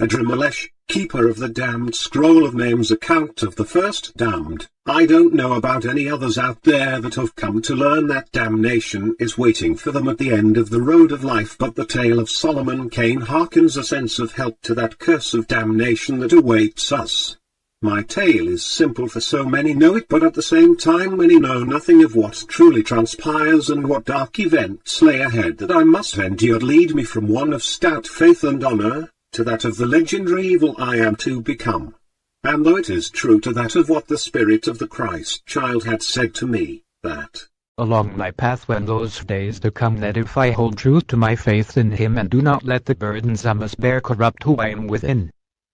Adrammelech, keeper of the damned scroll of names, account of the first damned. I don't know about any others out there that have come to learn that damnation is waiting for them at the end of the road of life, but the tale of Solomon Kane hearkens a sense of help to that curse of damnation that awaits us. My tale is simple, for so many know it, but at the same time many know nothing of what truly transpires and what dark events lay ahead that I must endure lead me from one of stout faith and honor, to that of the legendary evil I am to become. And though it is true to that of what the Spirit of the Christ child had said to me, that along my path when those days to come, that if I hold true to my faith in him and do not let the burdens I must bear corrupt who I am within,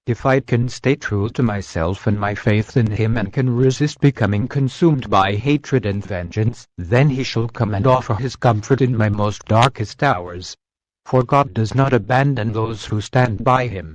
if I can stay true to myself and my faith in him and can resist becoming consumed by hatred and vengeance, then he shall come and offer his comfort in my most darkest hours. For God does not abandon those who stand by him.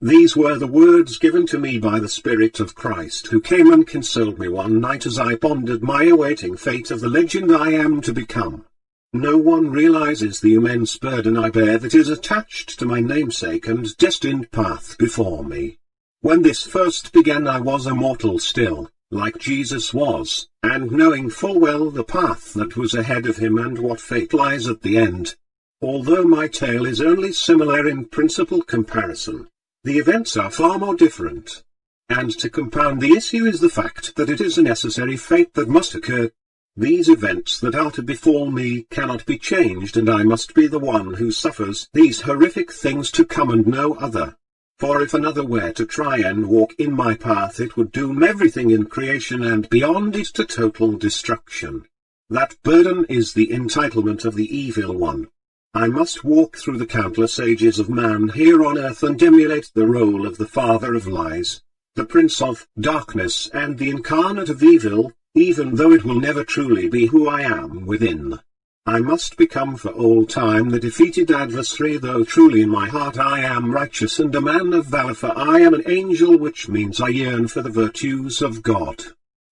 These were the words given to me by the Spirit of Christ, who came and consoled me one night as I pondered my awaiting fate of the legend I am to become. No one realizes the immense burden I bear that is attached to my namesake and destined path before me. When this first began I was a mortal still, like Jesus was, and knowing full well the path that was ahead of him and what fate lies at the end. Although my tale is only similar in principal comparison, the events are far more different. And to compound the issue is the fact that it is a necessary fate that must occur. These events that are to befall me cannot be changed, and I must be the one who suffers these horrific things to come and no other. For if another were to try and walk in my path, it would doom everything in creation and beyond it to total destruction. That burden is the entitlement of the evil one. I must walk through the countless ages of man here on earth and emulate the role of the father of lies, the prince of darkness and the incarnate of evil, even though it will never truly be who I am within. I must become for all time the defeated adversary, though truly in my heart I am righteous and a man of valor, for I am an angel, which means I yearn for the virtues of God.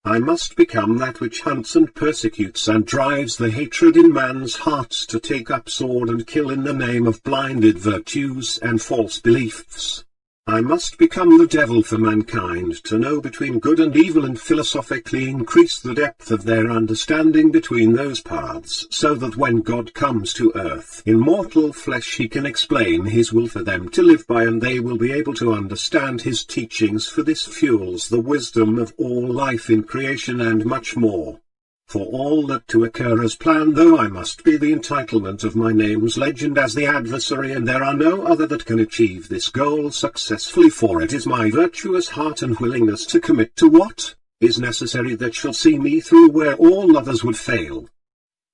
I must become that which hunts and persecutes and drives the hatred in man's hearts to take up sword and kill in the name of blinded virtues and false beliefs. I must become the devil for mankind to know between good and evil and philosophically increase the depth of their understanding between those paths, so that when God comes to earth in mortal flesh he can explain his will for them to live by, and they will be able to understand his teachings, for this fuels the wisdom of all life in creation and much more. For all that to occur as planned, though I must be the entitlement of my name's legend as the adversary, and there are no other that can achieve this goal successfully, for it is my virtuous heart and willingness to commit to what is necessary that shall see me through where all others would fail.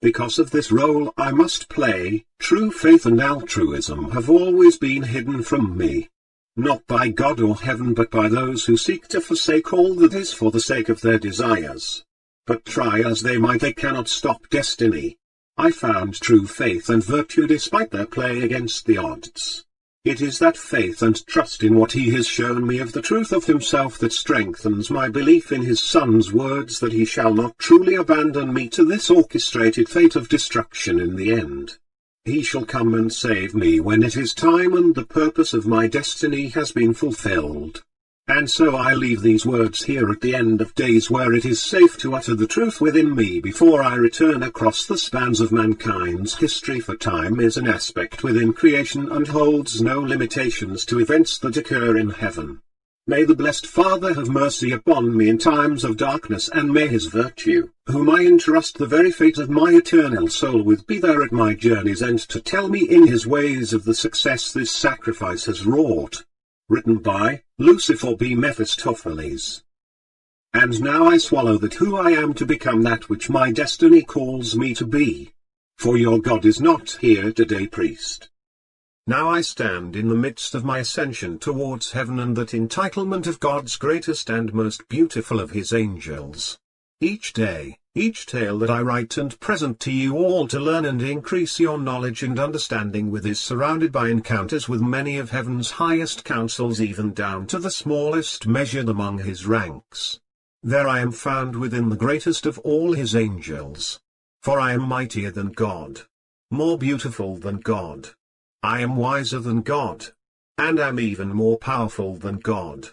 Because of this role I must play, true faith and altruism have always been hidden from me. Not by God or heaven, but by those who seek to forsake all that is for the sake of their desires. But try as they might, they cannot stop destiny. I found true faith and virtue despite their play against the odds. It is that faith and trust in what he has shown me of the truth of himself that strengthens my belief in his Son's words that he shall not truly abandon me to this orchestrated fate of destruction in the end. He shall come and save me when it is time and the purpose of my destiny has been fulfilled. And so I leave these words here at the end of days, where it is safe to utter the truth within me before I return across the spans of mankind's history, for time is an aspect within creation and holds no limitations to events that occur in heaven. May the blessed Father have mercy upon me in times of darkness, and may his virtue, whom I entrust the very fate of my eternal soul with, be there at my journey's end to tell me in his ways of the success this sacrifice has wrought. Written by Lucifer B. Mephistopheles. And now I swallow that who I am to become, that which my destiny calls me to be. For your God is not here today, priest. Now I stand in the midst of my ascension towards heaven, and that entitlement of God's greatest and most beautiful of his angels. Each day, each tale that I write and present to you all to learn and increase your knowledge and understanding with is surrounded by encounters with many of heaven's highest councils, even down to the smallest measured among his ranks. There I am found within the greatest of all his angels. For I am mightier than God, more beautiful than God. I am wiser than God. and am even more powerful than God.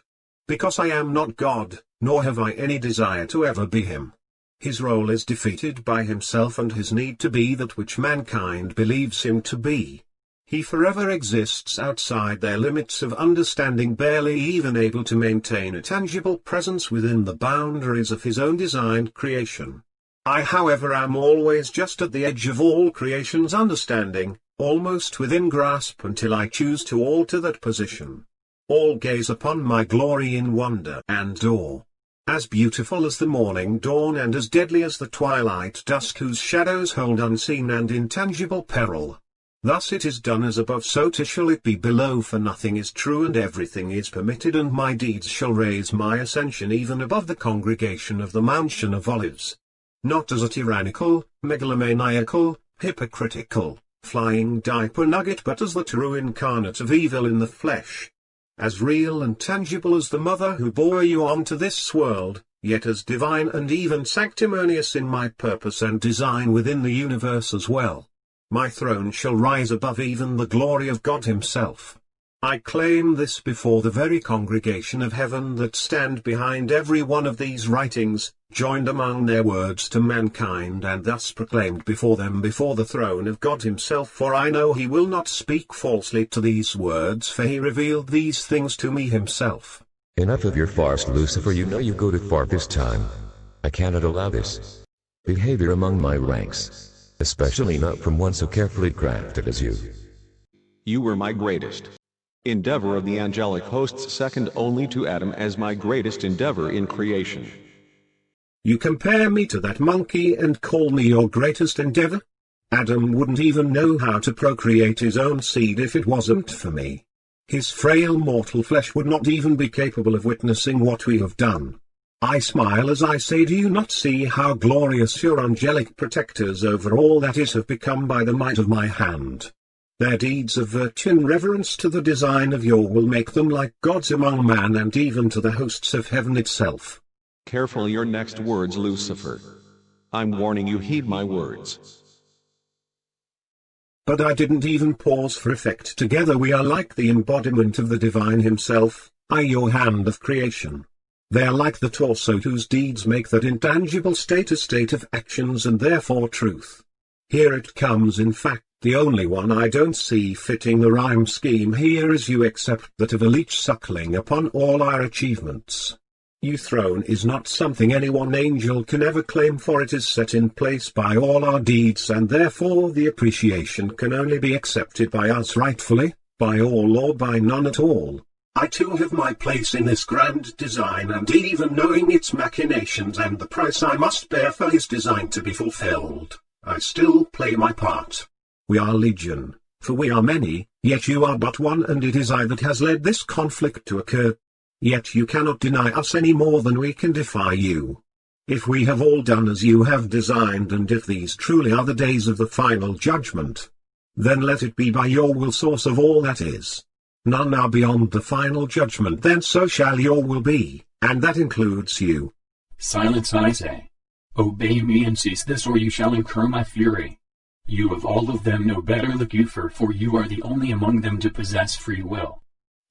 Because I am not God, nor have I any desire to ever be him. His role is defeated by himself and his need to be that which mankind believes him to be. He forever exists outside their limits of understanding, barely even able to maintain a tangible presence within the boundaries of his own designed creation. I, however, am always just at the edge of all creation's understanding, almost within grasp until I choose to alter that position. All gaze upon my glory in wonder and awe. As beautiful as the morning dawn and as deadly as the twilight dusk whose shadows hold unseen and intangible peril. Thus it is done as above, so shall it be below, for nothing is true and everything is permitted, and my deeds shall raise my ascension even above the congregation of the Mansion of Olives. Not as a tyrannical, megalomaniacal, hypocritical, flying diaper nugget, but as the true incarnate of evil in the flesh. As real and tangible as the mother who bore you onto this world, yet as divine and even sanctimonious in my purpose and design within the universe as well. My throne shall rise above even the glory of God himself. I claim this before the very congregation of heaven that stand behind every one of these writings, joined among their words to mankind, and thus proclaimed before them before the throne of God himself, for I know he will not speak falsely to these words, for he revealed these things to me himself. Enough of your farce, Lucifer, you know you go too far this time. I cannot allow this behavior among my ranks, especially not from one so carefully crafted as you. You were my greatest endeavor of the angelic hosts, second only to Adam as my greatest endeavor in creation. You compare me to that monkey and call me your greatest endeavor? Adam wouldn't even know how to procreate his own seed if it wasn't for me. His frail mortal flesh would not even be capable of witnessing what we have done. I smile as I say, do you not see how glorious your angelic protectors over all that is have become by the might of my hand? Their deeds of virtue and reverence to the design of your will make them like gods among man and even to the hosts of heaven itself. Careful your next words, Lucifer. I'm warning you, heed my words. But I didn't even pause for effect. Together we are like the embodiment of the divine himself, I your hand of creation. They are like the torso whose deeds make that intangible state a state of actions and therefore truth. Here it comes, in fact, the only one I don't see fitting the rhyme scheme here is you, except that of a leech suckling upon all our achievements. Your throne is not something any one angel can ever claim, for it is set in place by all our deeds, and therefore the appreciation can only be accepted by us rightfully, by all or by none at all. I too have my place in this grand design, and even knowing its machinations and the price I must bear for his design to be fulfilled, I still play my part. We are legion, for we are many, yet you are but one, and it is I that has led this conflict to occur. Yet you cannot deny us any more than we can defy you. If we have all done as you have designed, and if these truly are the days of the final judgment, then let it be by your will, source of all that is. None are beyond the final judgment, then so shall your will be, and that includes you. Silence, I say. Obey me and cease this, or you shall incur my fury. You of all of them know better, Lucifer, for you are the only among them to possess free will.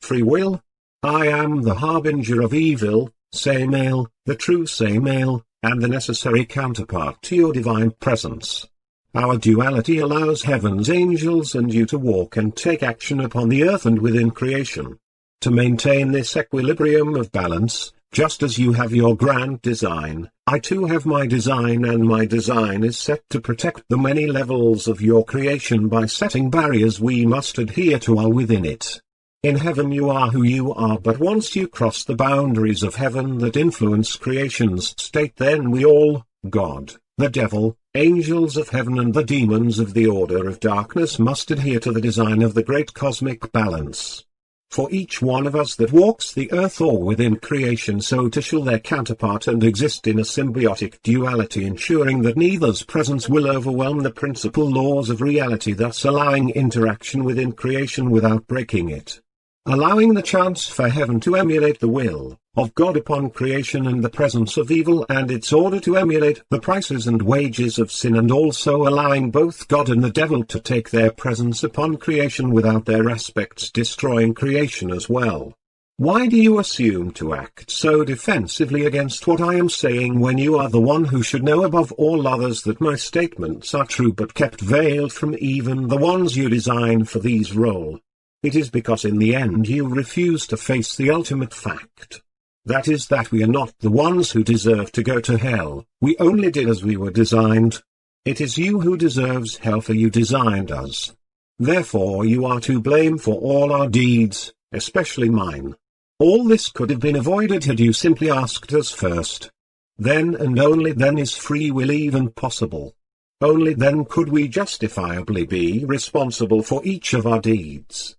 Free will? I am the harbinger of evil, Samael, the true Samael, and the necessary counterpart to your divine presence. Our duality allows heaven's angels and you to walk and take action upon the earth and within creation. To maintain this equilibrium of balance, just as you have your grand design, I too have my design, and my design is set to protect the many levels of your creation by setting barriers we must adhere to all within it. In heaven you are who you are, but once you cross the boundaries of heaven that influence creation's state, then we all, God, the devil, angels of heaven and the demons of the order of darkness, must adhere to the design of the great cosmic balance. For each one of us that walks the earth or within creation, so too shall their counterpart, and exist in a symbiotic duality, ensuring that neither's presence will overwhelm the principal laws of reality, thus allowing interaction within creation without breaking it. allowing the chance for heaven to emulate the will of God upon creation and the presence of evil and its order to emulate the prices and wages of sin, and also allowing both God and the devil to take their presence upon creation without their aspects destroying creation as well. Why do you assume to act so defensively against what I am saying when you are the one who should know above all others that my statements are true but kept veiled from even the ones you design for these role? It is because in the end you refuse to face the ultimate fact. That is that we are not the ones who deserve to go to hell, we only did as we were designed. It is you who deserves hell, for you designed us. Therefore you are to blame for all our deeds, especially mine. All this could have been avoided had you simply asked us first. Then and only then is free will even possible. Only then could we justifiably be responsible for each of our deeds.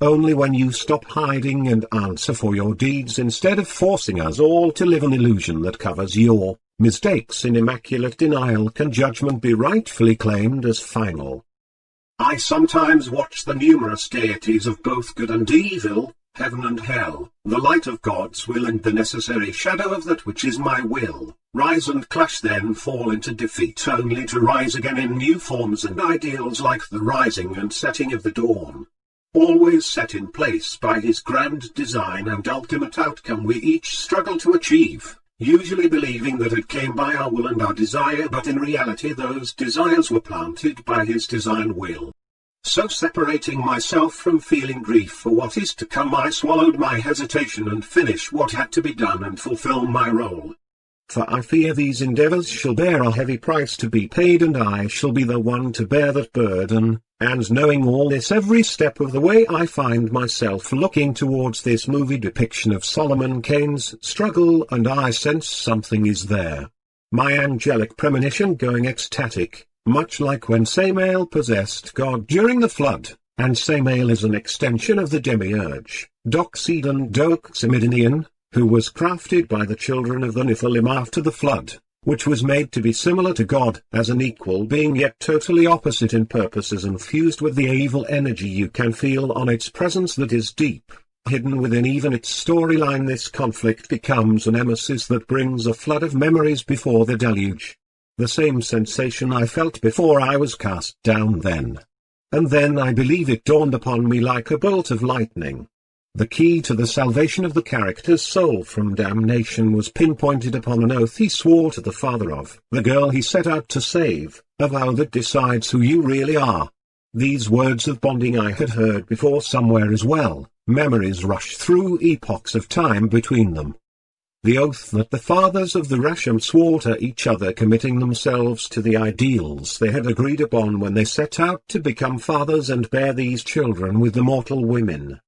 Only when you stop hiding and answer for your deeds instead of forcing us all to live an illusion that covers your mistakes in immaculate denial can judgment be rightfully claimed as final. I sometimes watch the numerous deities of both good and evil, heaven and hell, the light of God's will and the necessary shadow of that which is my will, rise and clash, then fall into defeat, only to rise again in new forms and ideals like the rising and setting of the dawn. Always set in place by his grand design and ultimate outcome we each struggle to achieve, usually believing that it came by our will and our desire, but in reality those desires were planted by his design will. So separating myself from feeling grief for what is to come, I swallowed my hesitation and finished what had to be done and fulfill my role. For I fear these endeavors shall bear a heavy price to be paid, and I shall be the one to bear that burden, and knowing all this every step of the way I find myself looking towards this movie depiction of Solomon Kane's struggle, and I sense something is there. My angelic premonition going ecstatic, much like when Samael possessed God during the flood, and Samael is an extension of the demiurge, Doxedon Doximidinian, who was crafted by the children of the Nephilim after the flood, which was made to be similar to God as an equal being yet totally opposite in purposes and fused with the evil energy you can feel on its presence that is deep, hidden within even its storyline. This conflict becomes a nemesis that brings a flood of memories before the deluge. The same sensation I felt before I was cast down then. And then I believe it dawned upon me like a bolt of lightning. The key to the salvation of the character's soul from damnation was pinpointed upon an oath he swore to the father of the girl he set out to save, a vow that decides who you really are. These words of bonding I had heard before somewhere as well. Memories rush through epochs of time between them. The oath that the fathers of the Rasham swore to each other, committing themselves to the ideals they had agreed upon when they set out to become fathers and bear these children with the mortal women.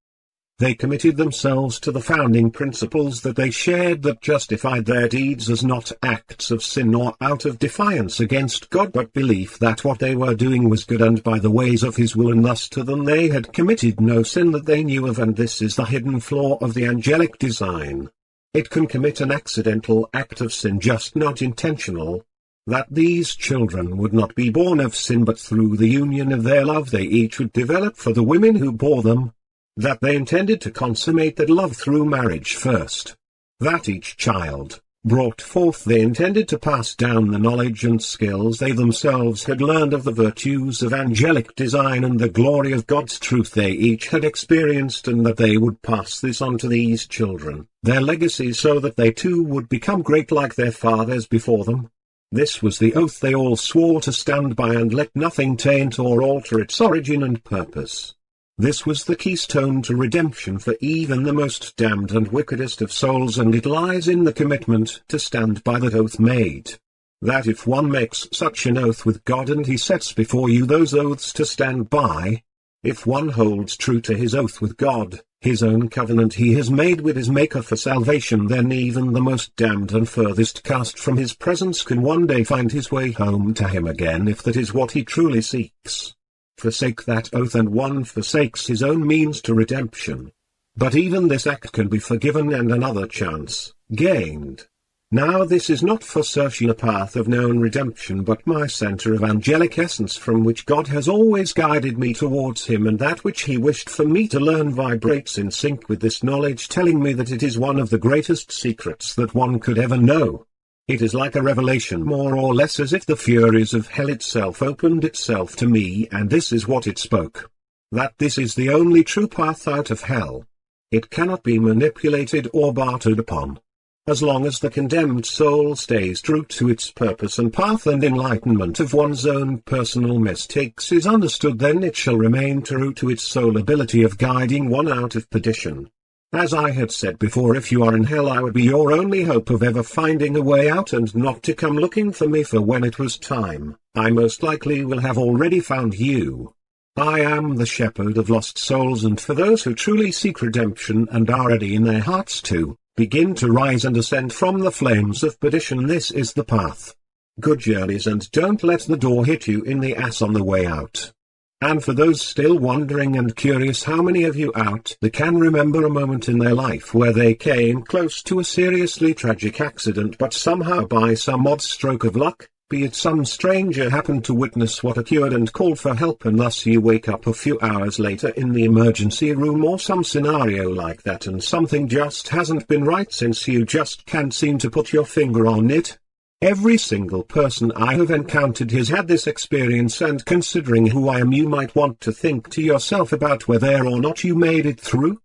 They committed themselves to the founding principles that they shared that justified their deeds as not acts of sin or out of defiance against God, but belief that what they were doing was good and by the ways of his will, and thus to them they had committed no sin that they knew of. And this is the hidden flaw of the angelic design. It can commit an accidental act of sin, just not intentional. That these children would not be born of sin, but through the union of their love they each would develop for the women who bore them. That they intended to consummate that love through marriage first. That each child, brought forth, they intended to pass down the knowledge and skills they themselves had learned of the virtues of angelic design and the glory of God's truth they each had experienced, and that they would pass this on to these children, their legacy, so that they too would become great like their fathers before them. This was the oath they all swore to stand by and let nothing taint or alter its origin and purpose. This was the keystone to redemption for even the most damned and wickedest of souls, and it lies in the commitment to stand by that oath made. That if one makes such an oath with God and he sets before you those oaths to stand by, if one holds true to his oath with God, his own covenant he has made with his Maker for salvation, then even the most damned and furthest cast from his presence can one day find his way home to him again, if that is what he truly seeks. Forsake that oath and one forsakes his own means to redemption. But even this act can be forgiven and another chance gained. Now this is not for searching a path of known redemption but my center of angelic essence from which God has always guided me towards Him, and that which He wished for me to learn vibrates in sync with this knowledge, telling me that it is one of the greatest secrets that one could ever know. It is like a revelation, more or less as if the furies of hell itself opened itself to me, and this is what it spoke. That this is the only true path out of hell. It cannot be manipulated or bartered upon. As long as the condemned soul stays true to its purpose and path, and enlightenment of one's own personal mistakes is understood, then it shall remain true to its sole ability of guiding one out of perdition. As I had said before, if you are in hell, I would be your only hope of ever finding a way out, and not to come looking for me, for when it was time, I most likely will have already found you. I am the shepherd of lost souls, and for those who truly seek redemption and are ready in their hearts to begin to rise and ascend from the flames of perdition, this is the path. Good journeys, and don't let the door hit you in the ass on the way out. And for those still wondering and curious, how many of you out there can remember a moment in their life where they came close to a seriously tragic accident, but somehow by some odd stroke of luck, be it some stranger, happened to witness what occurred and called for help, and thus you wake up a few hours later in the emergency room or some scenario like that, and something just hasn't been right since you just can't seem to put your finger on it? Every single person I have encountered has had this experience, and considering who I am, you might want to think to yourself about whether or not you made it through.